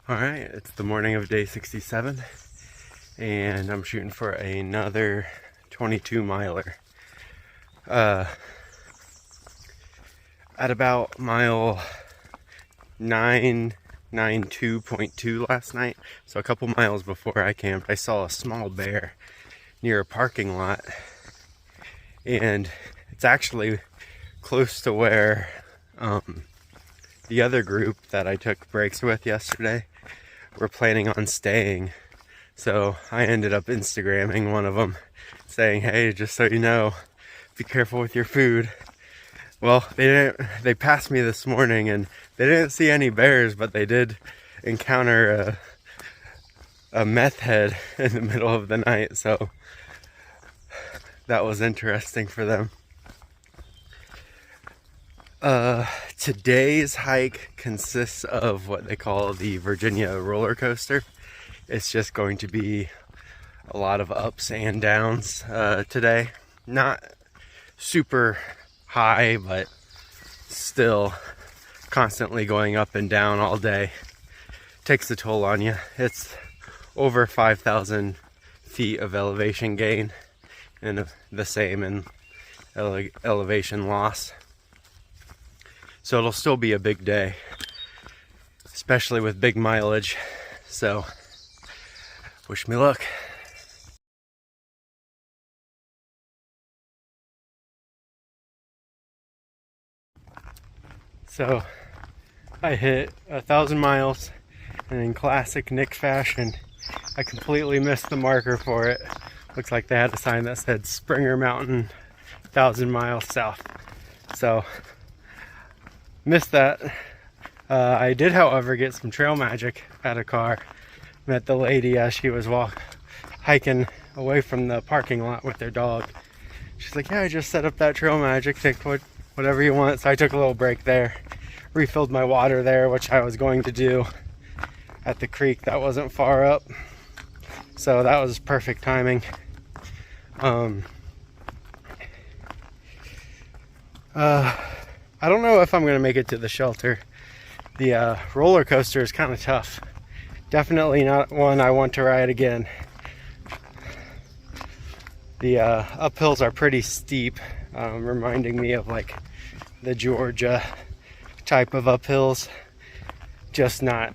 Alright, it's the morning of day 67 and I'm shooting for another 22 miler. At about mile 992.2 last night, so a couple miles before I camped, I saw a small bear near a parking lot, and it's actually close to where the other group that I took breaks with yesterday were planning on staying. So I ended up Instagramming one of them saying, hey, just so you know, be careful with your food. Well, they passed me this morning and they didn't see any bears, but they did encounter a meth head in the middle of the night, so that was interesting for them. Today's hike consists of what they call the Virginia roller coaster. It's just going to be a lot of ups and downs today. Not super high, but still constantly going up and down all day. Takes a toll on you. It's over 5,000 feet of elevation gain and the same in elevation loss. So it'll still be a big day, especially with big mileage. So wish me luck. So I hit 1,000 miles, and in classic Nick fashion, I completely missed the marker for it. Looks like they had a sign that said Springer Mountain, 1,000 miles south. So missed that. I did, however, get some trail magic at a car. Met the lady as she was hiking away from the parking lot with their dog. She's like, yeah, I just set up that trail magic, take whatever you want. So I took a little break there, refilled my water there, which I was going to do at the creek that wasn't far up. So that was perfect timing. I don't know if I'm gonna make it to the shelter. The roller coaster is kind of tough. Definitely not one I want to ride again. The uphills are pretty steep, reminding me of like the Georgia type of uphills, just not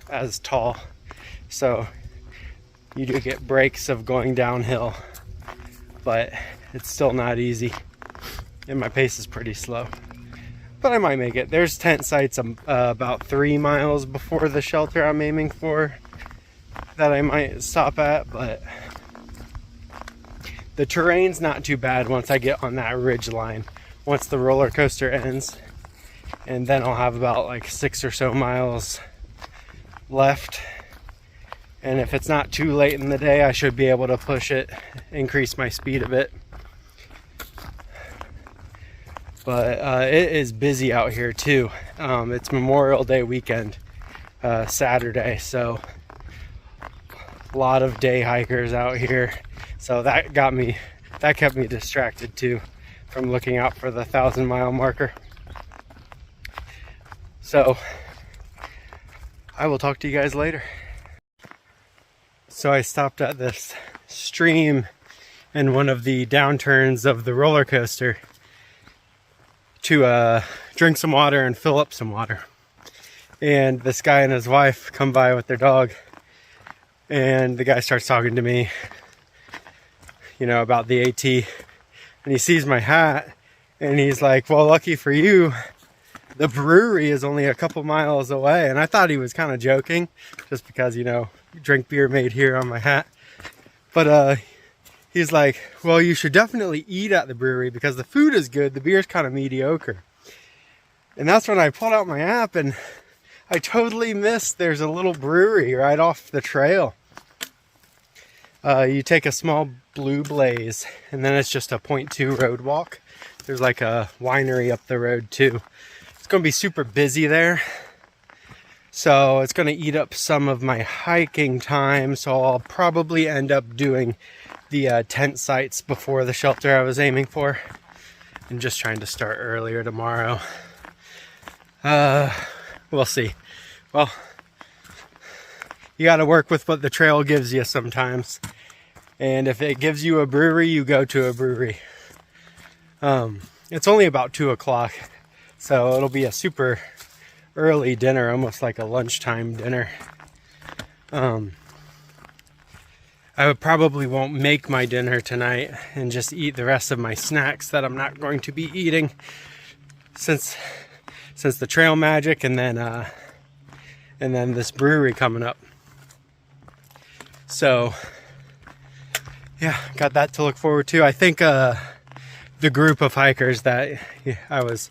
as tall. So you do get breaks of going downhill, but it's still not easy, and my pace is pretty slow. But I might make it. There's tent sites about 3 miles before the shelter I'm aiming for that I might stop at, but the terrain's not too bad once I get on that ridge line, once the roller coaster ends, and then I'll have about like 6 or so miles left. And if it's not too late in the day, I should be able to push it, increase my speed a bit. But it is busy out here too. It's Memorial Day weekend, Saturday, so a lot of day hikers out here. So that kept me distracted too from looking out for the 1,000 mile marker. So I will talk to you guys later. So I stopped at this stream in one of the downturns of the roller coaster to drink some water and fill up some water. And this guy and his wife come by with their dog, and the guy starts talking to me, you know, about the AT, and he sees my hat and he's like, well, lucky for you, the brewery is only a couple miles away. And I thought he was kind of joking, just because, you know, drink beer made here on my hat. But he's like, well, you should definitely eat at the brewery because the food is good, the beer's kind of mediocre. And that's when I pulled out my app and I totally missed there's a little brewery right off the trail. You take a small Blue Blaze and then it's just a 0.2 road walk. There's like a winery up the road too. It's going to be super busy there, so it's going to eat up some of my hiking time. So I'll probably end up doing the tent sites before the shelter I was aiming for, and just trying to start earlier tomorrow. We'll see. Well, you got to work with what the trail gives you sometimes. And if it gives you a brewery, you go to a brewery. It's only about 2 o'clock, so it'll be a super early dinner, almost like a lunchtime dinner. I probably won't make my dinner tonight and just eat the rest of my snacks that I'm not going to be eating since the trail magic and then this brewery coming up. So yeah, got that to look forward to. I think the group of hikers that I was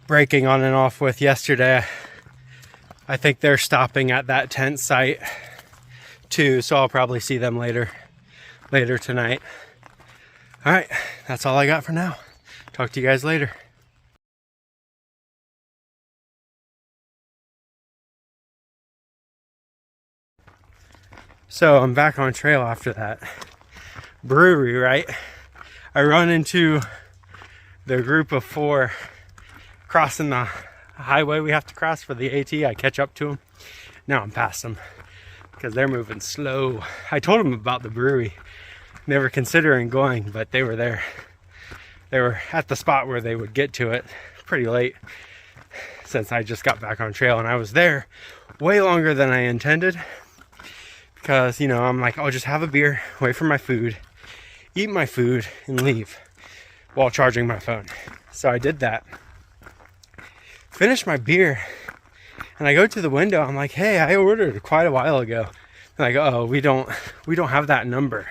breaking on and off with yesterday, I think they're stopping at that tent site too, so I'll probably see them later tonight. All right, that's all I got for now. Talk to you guys later. So I'm back on trail after that brewery, right? I run into the group of 4 crossing the highway we have to cross for the AT. I catch up to them. Now I'm past them because they're moving slow. I told them about the brewery. They were considering going, but they were there. They were at the spot where they would get to it pretty late since I just got back on trail, and I was there way longer than I intended because, you know, I'm like, I'll just have a beer, wait for my food, eat my food, and leave while charging my phone. So I did that. Finished my beer, and I go to the window. I'm like, hey, I ordered quite a while ago. They're like, oh, we don't have that number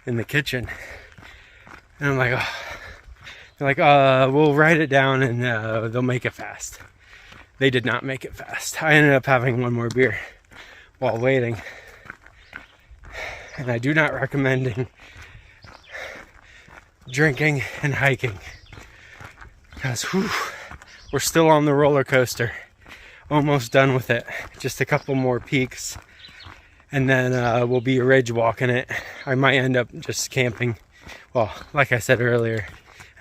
in the kitchen. And I'm like, oh. They're like, we'll write it down and they'll make it fast. They did not make it fast. I ended up having one more beer while waiting. And I do not recommend drinking and hiking because we're still on the roller coaster, almost done with it. Just a couple more peaks, and then we'll be ridge walking it. I might end up just camping. Well, like I said earlier,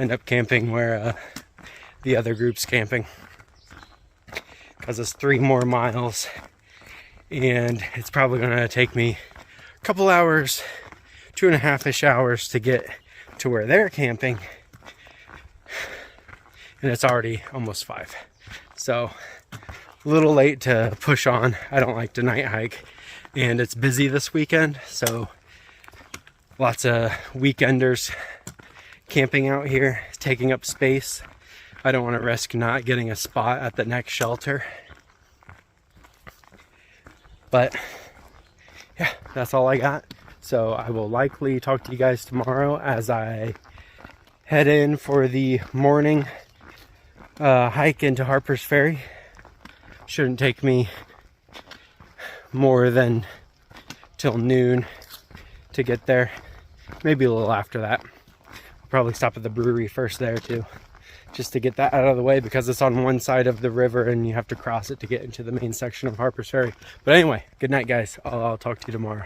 end up camping where the other group's camping, because it's 3 more miles, and it's probably going to take me a couple hours, 2.5-ish hours to get to where they're camping. And it's already almost 5. So a little late to push on. I don't like to night hike, and it's busy this weekend, so lots of weekenders camping out here, taking up space. I don't want to risk not getting a spot at the next shelter. But yeah, that's all I got. So I will likely talk to you guys tomorrow as I head in for the morning hike into Harpers Ferry. Shouldn't take me more than till noon to get there. Maybe a little after that. I'll probably stop at the brewery first there too, just to get that out of the way, because it's on one side of the river and you have to cross it to get into the main section of Harpers Ferry. But anyway, good night, guys. I'll talk to you tomorrow.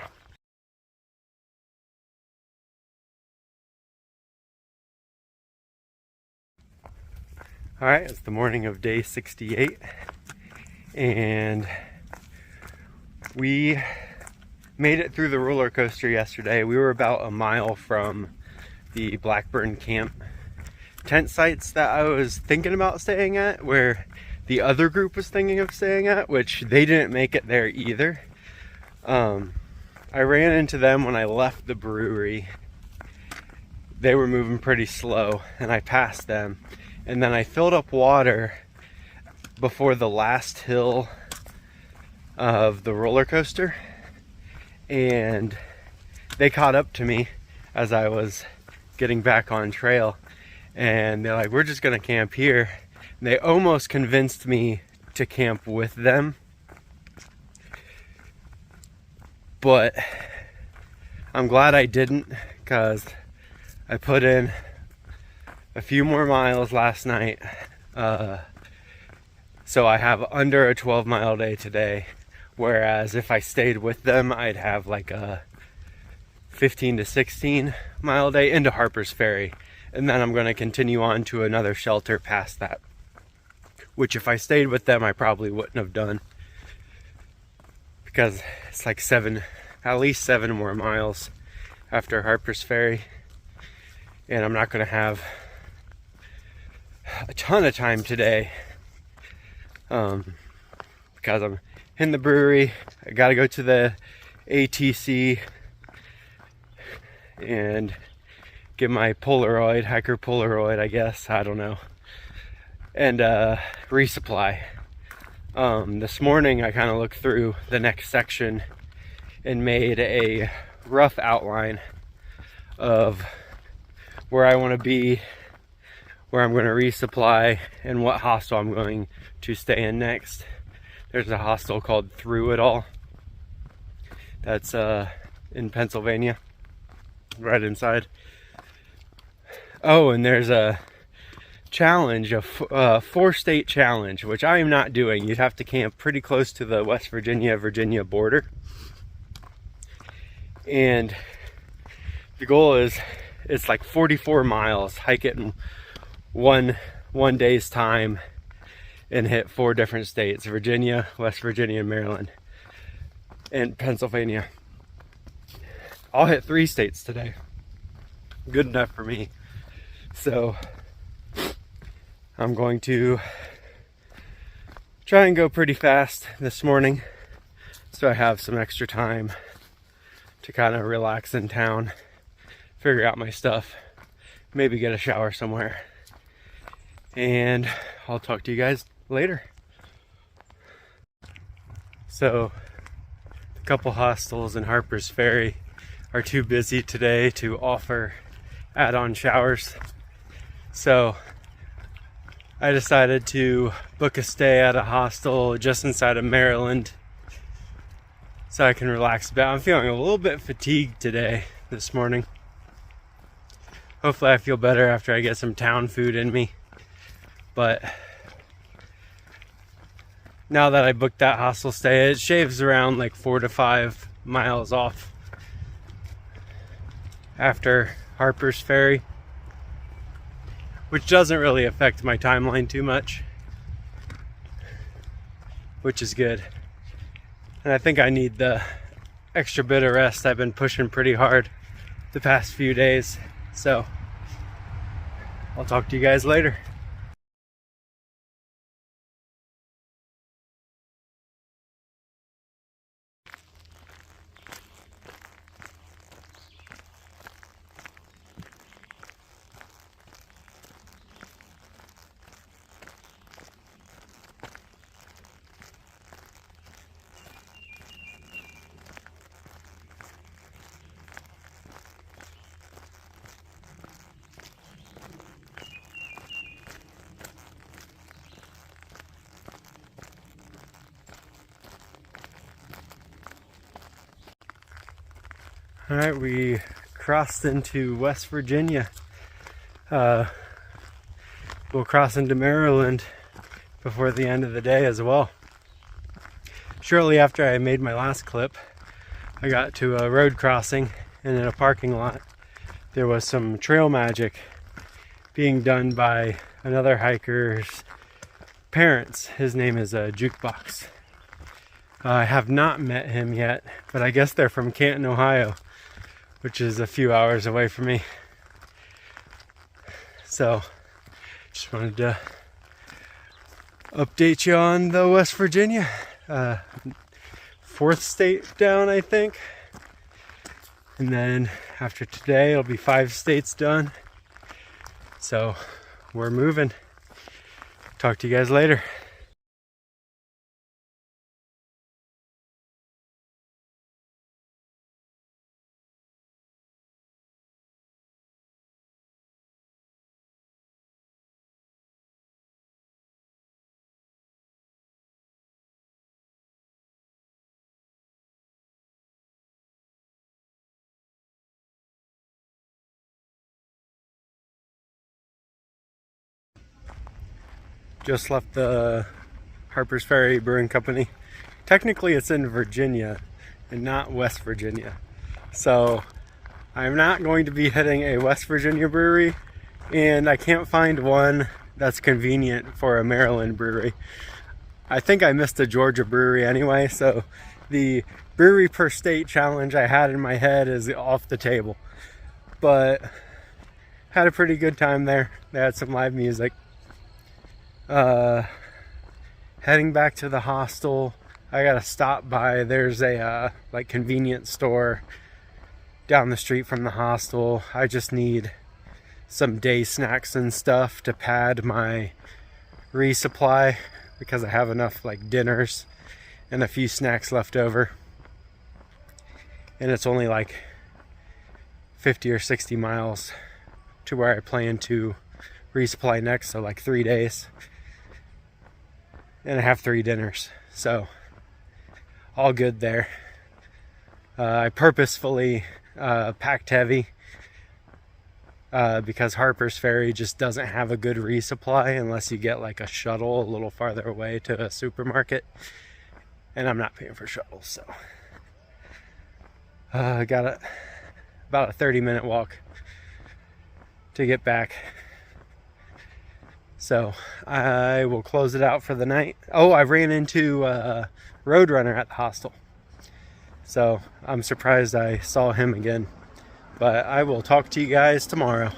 All right, it's the morning of day 68, and we made it through the roller coaster yesterday. We were about a mile from the Blackburn camp tent sites that I was thinking about staying at, where the other group was thinking of staying at, which they didn't make it there either. I ran into them when I left the brewery. They were moving pretty slow, and I passed them. And then I filled up water before the last hill of the roller coaster, and they caught up to me as I was getting back on trail, and they're like, we're just gonna camp here. And they almost convinced me to camp with them, but I'm glad I didn't, because I put in a few more miles last night, so I have under a 12-mile day today, whereas if I stayed with them, I'd have like a 15 to 16 mile day into Harpers Ferry, and then I'm going to continue on to another shelter past that, which if I stayed with them I probably wouldn't have done, because it's like at least 7 more miles after Harpers Ferry, and I'm not going to have a ton of time today because I'm in the brewery. I got to go to the ATC and get my Polaroid, hiker Polaroid, I guess, I don't know, and resupply. This morning I kind of looked through the next section and made a rough outline of where I want to be, where I'm going to resupply, and what hostel I'm going to stay in next. There's a hostel called Through It All that's in Pennsylvania, right inside. Oh, and there's a challenge, a 4-state challenge, which I am not doing. You'd have to camp pretty close to the West Virginia border, and the goal is it's like 44 miles. Hike it in one day's time and hit 4 different states: Virginia, West Virginia, Maryland, and Pennsylvania. I'll hit 3 states today. Good enough for me. So I'm going to try and go pretty fast this morning so I have some extra time to kind of relax in town, figure out my stuff, maybe get a shower somewhere, and I'll talk to you guys later. So a couple hostels in Harpers Ferry are too busy today to offer add-on showers, so I decided to book a stay at a hostel just inside of Maryland so I can relax a bit. I'm feeling a little bit fatigued today, this morning. Hopefully I feel better after I get some town food in me. But now that I booked that hostel stay, it shaves around like 4 to 5 miles off after Harpers Ferry, which doesn't really affect my timeline too much, which is good. And I think I need the extra bit of rest. I've been pushing pretty hard the past few days. So I'll talk to you guys later. All right, we crossed into West Virginia. We'll cross into Maryland before the end of the day as well. Shortly after I made my last clip, I got to a road crossing, and in a parking lot there was some trail magic being done by another hiker's parents. His name is Jukebox. I have not met him yet, but I guess they're from Canton, Ohio, which is a few hours away from me. So just wanted to update you on the West Virginia. 4th state down, I think. And then after today, it'll be 5 states done. So we're moving. Talk to you guys later. Just left the Harpers Ferry Brewing Company. Technically it's in Virginia and not West Virginia. So I'm not going to be hitting a West Virginia brewery, and I can't find one that's convenient for a Maryland brewery. I think I missed a Georgia brewery anyway, so the brewery per state challenge I had in my head is off the table. But had a pretty good time there. They had some live music. Heading back to the hostel, I gotta stop by. There's a like convenience store down the street from the hostel. I just need some day snacks and stuff to pad my resupply because I have enough like dinners and a few snacks left over. And it's only like 50 or 60 miles to where I plan to resupply next, so like 3 days. And I have 3 dinners, so all good there. I purposefully packed heavy because Harpers Ferry just doesn't have a good resupply unless you get like a shuttle a little farther away to a supermarket, and I'm not paying for shuttles, so I got about a 30-minute walk to get back. So I will close it out for the night. Oh, I ran into Roadrunner at the hostel, so I'm surprised I saw him again. But I will talk to you guys tomorrow.